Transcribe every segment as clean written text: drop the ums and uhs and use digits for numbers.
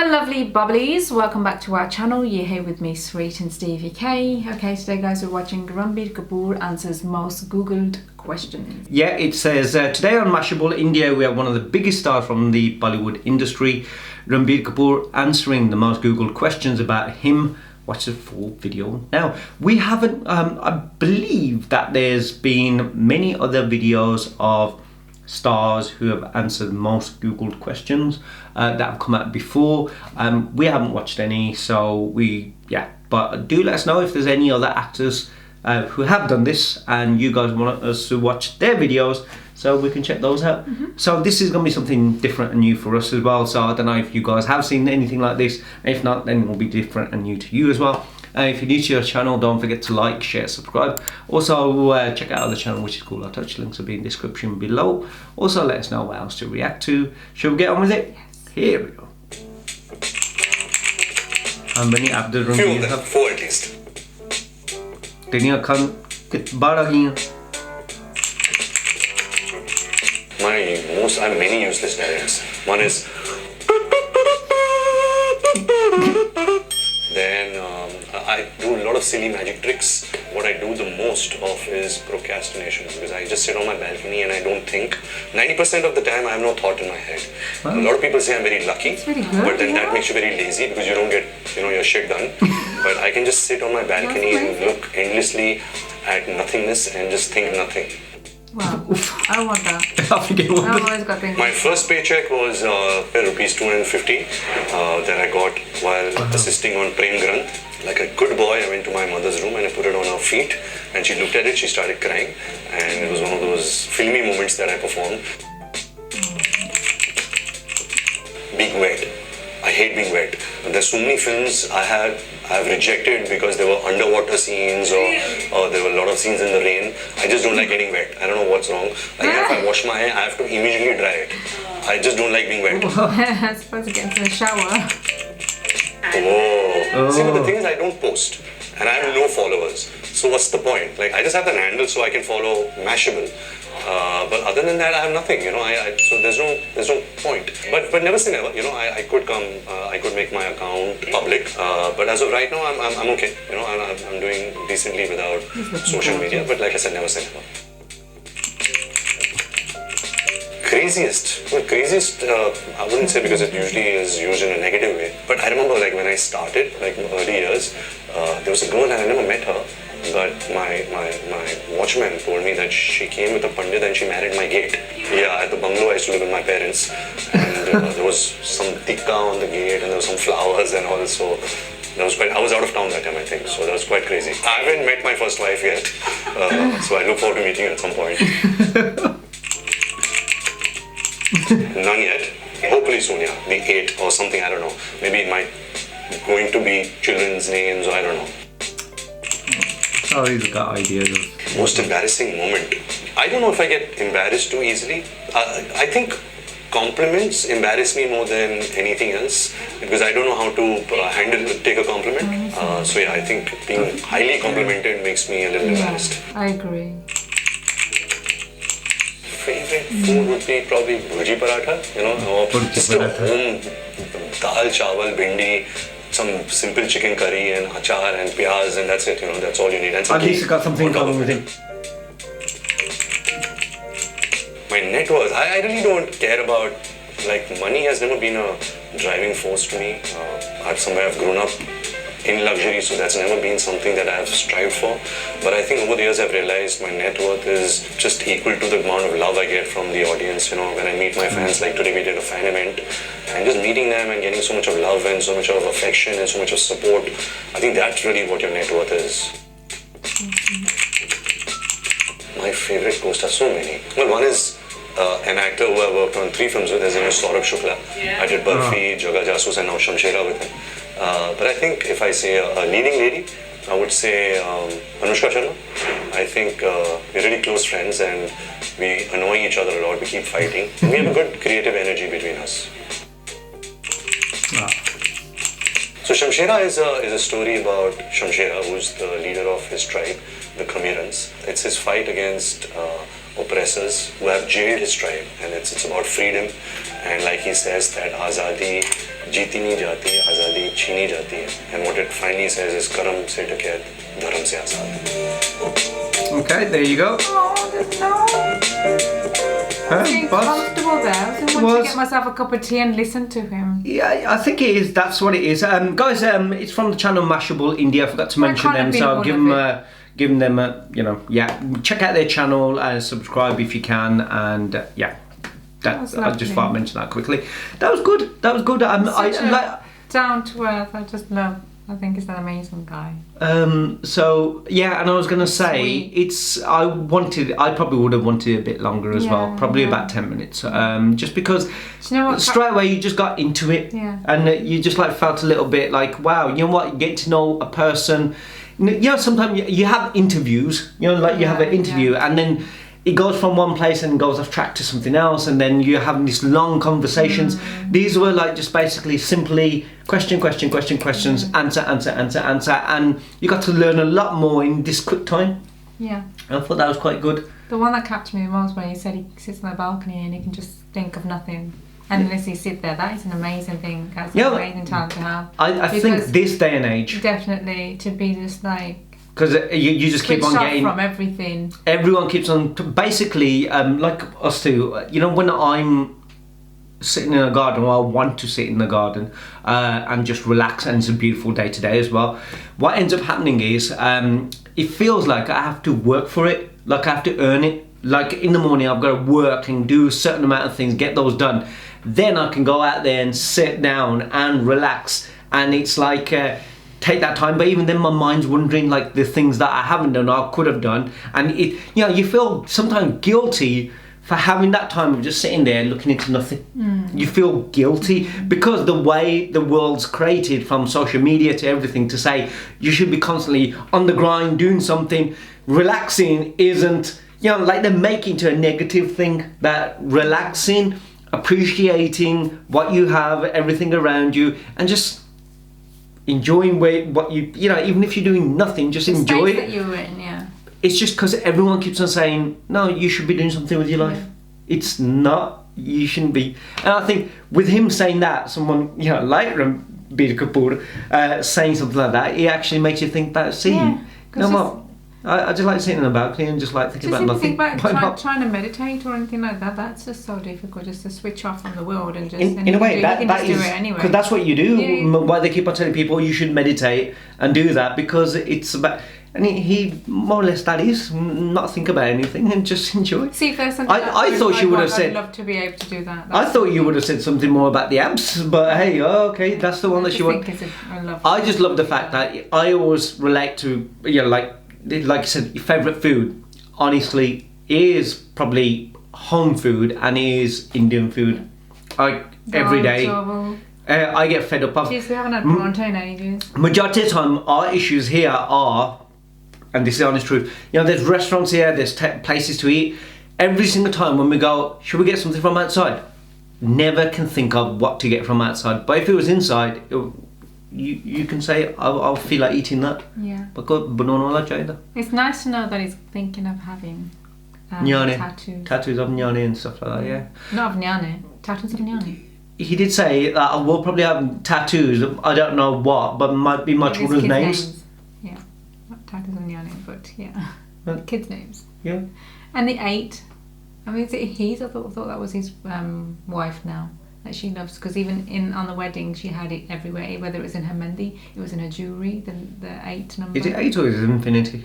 my lovely bubblies, welcome back to our channel. You're here with me, Sweet and Stevie K. Okay, today guys, we're watching RANBIR Kapoor answers most googled questions. Yeah, it says today on Mashable India we have one of the biggest stars from the Bollywood industry, RANBIR Kapoor, answering the most googled questions about him. Watch the full video now. We haven't I believe that there's been many other videos of stars who have answered most googled questions that have come out before. We haven't watched any, so but do let us know if there's any other actors who have done this and you guys want us to watch their videos so we can check those out. So this is going to be something different and new for us as well, so I don't know if you guys have seen anything like this. If not, then it will be different and new to you as well. If you're new to your channel, don't forget to like, share, subscribe. Also check out the channel, which is called Our Touch. Links will be in the description below. Also let us know what else to react to. Shall we get on with it? Yes. Here we go. How many Abdul Few of them, 4 at least. I have many useless dialects. One is then I do a lot of silly magic tricks. What I do the most of is procrastination, because I just sit on my balcony and I don't think. 90% of the time I have no thought in my head. Wow. A lot of people say I'm very lucky, but then that makes you very lazy because you don't get your shit done. But I can just sit on my balcony and look endlessly at nothingness and just think nothing. Wow, I want that. I've always got things. My first paycheck was rupees 250 that I got while assisting on Prem Granth. Like a good boy, I went to my mother's room and I put it on her feet and she looked at it, she started crying, and it was one of those filmy moments that I performed. Being wet. I hate being wet. There's so many films I have rejected because there were underwater scenes or there were a lot of scenes in the rain. I just don't like getting wet. I don't know what's wrong. Like if I wash my hair, I have to immediately dry it. I just don't like being wet. I'm supposed to get into the shower. Oh. See, but the thing is I don't post and I have no followers. So what's the point? Like I just have an handle so I can follow Mashable. But other than that, I have nothing, so there's no point. But never say never, I could come, I could make my account public. But as of right now, I'm okay. I'm doing decently without social media. But like I said, never say never. Craziest, I wouldn't say, because it usually is used in a negative way. But I remember like when I started, like in the early years, there was a girl and I never met her. But my watchman told me that she came with a pandit and she married my gate. Yeah, at the bungalow I used to live with my parents, and there was some tikka on the gate and there were some flowers and all. So that was I was out of town that time, I think. So that was quite crazy. I haven't met my first wife yet, so I look forward to meeting her at some point. None yet. Hopefully soon, yeah. The 8 or something. I don't know. Maybe it might going to be children's names, or I don't know. Oh, he's got ideas of... Most embarrassing moment. I don't know if I get embarrassed too easily. I think compliments embarrass me more than anything else, because I don't know how to take a compliment. So yeah, I think being highly complimented makes me a little embarrassed. I agree. Favorite food would be probably bhuji paratha, or just a home dal, chawal, bhindi, some simple chicken curry and achar and pyaz, and that's it, that's all you need. And at least you got something in common with him. My net worth, I really don't care about, like, money has never been a driving force to me. I've grown up in luxury, so that's never been something that I've strived for. But I think over the years I've realized my net worth is just equal to the amount of love I get from the audience. When I meet my fans, like today we did a fan event, and just meeting them and getting so much of love and so much of affection and so much of support, I think that's really what your net worth is. My favorite co-stars, so many. Well, one is an actor who I worked on 3 films with. His name is Saurabh Shukla. I did Barfi, Jaga Jasoos, and now Shamshera with him. But I think if I say a leading lady, I would say Anushka Sharma. I think we're really close friends and we annoy each other a lot. We keep fighting. We have a good creative energy between us. So Shamshera is a story about Shamshera, who's the leader of his tribe, the Khamirans. It's his fight against oppressors who have jailed his tribe, and it's about freedom. And like he says, that Azadi जीती नहीं जाती, आज़ादी छीनी जाती है. And what it finally says is कर्म से डकैत, धर्म से आज़ाद. Okay, there you go. Being comfortable there. I just want to get myself a cup of tea and listen to him. Yeah, I think it is. That's what it is. Guys, it's from the channel Mashable India. I forgot to mention them, so I'll give them a, you know, yeah, check out their channel and subscribe if you can, and yeah, I just thought I'd mention that quickly. That was good. That was good. Down to earth. I just love. I think he's an amazing guy. So yeah, and I was gonna say I probably would have wanted a bit longer as well, probably about 10 minutes, just because you know what, straight away you just got into it, and you just like felt a little bit like, wow, you know what, you get to know a person. You know, sometimes you have interviews, you know, like you have an interview and then it goes from one place and goes off track to something else, and then you're having these long conversations. These were like just basically simply questions, answer, and you got to learn a lot more in this quick time. Yeah. I thought that was quite good. The one that captured me the most when he said he sits on the balcony and he can just think of nothing. And unless he sit there, that is an amazing thing. That's an amazing talent to have. I think this day and age, definitely, to be just like, because you just keep on getting from everything. Everyone keeps on basically like us two. You know, when I'm sitting in a garden, or I want to sit in the garden and just relax, and it's a beautiful day today as well. What ends up happening is it feels like I have to work for it, like I have to earn it. Like in the morning, I've got to work and do a certain amount of things, get those done. Then I can go out there and sit down and relax, and it's like. Take that time, but even then my mind's wondering like the things that I haven't done or I could have done, and it, you know, you feel sometimes guilty for having that time of just sitting there looking into nothing. You feel guilty because the way the world's created, from social media to everything, to say you should be constantly on the grind doing something. Relaxing isn't, you know, like they're making to a negative thing. That relaxing, appreciating what you have, everything around you, and just enjoying what you know, even if you're doing nothing, just enjoy it. That you're in, yeah. It's just because everyone keeps on saying, no, you should be doing something with your life. It's not, you shouldn't be. And I think with him saying that, someone, you know, like RANBIR Kapoor saying something like that, it actually makes you think that, see, you know what, I just like sitting on the balcony and just like thinking about nothing. Trying to meditate or anything like that, that's just so difficult, just to switch off from the world and just... In a way, that is... do it anyway. Because that's what you do. Yeah. Why they keep on telling people you should meditate and do that, because it's about... And he more or less, that is, not think about anything and just enjoy. See, if there's something I thought she would have said... I'd love to be able to do that. I thought you would have said something more about the abs, but hey, okay, that's the one that she wanted. I just love the fact that I always relate to, you know, like I said, your favourite food, honestly, is probably home food and is Indian food. Every day. I get fed up of. Jeez, we haven't had paratha in ages. Majority of the time, our issues here are, and this is the honest truth, you know, there's restaurants here, there's places to eat. Every single time when we go, should we get something from outside? Never can think of what to get from outside. But if it was inside, you can say, I'll feel like eating that. Yeah. It's nice to know that he's thinking of having tattoos. Tattoos of Nyani and stuff like that, yeah. Not of Nyani, tattoos of Nyani. He did say that I will probably have tattoos, I don't know what, but might be my children's names. Yeah, not tattoos of Nyani, but yeah. Kids' names. Yeah. And the 8, I mean, is it his? I thought that was his wife now. That she loves, because even on the wedding she had it everywhere, whether it was in her mendi, it was in her jewellery, the 8 number. Is it 8 or is it infinity?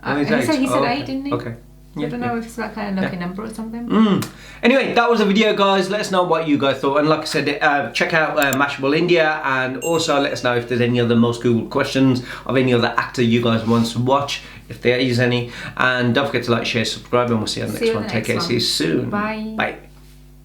He said 8, didn't he? Okay. I don't know if it's like a lucky number or something. Anyway, that was the video, guys. Let us know what you guys thought, and like I said, check out Mashable India, and also let us know if there's any other most Googled questions of any other actor you guys want to watch, if there is any, and don't forget to like, share, subscribe, and we'll see you on the next one. Take care, see you soon. Bye. Bye.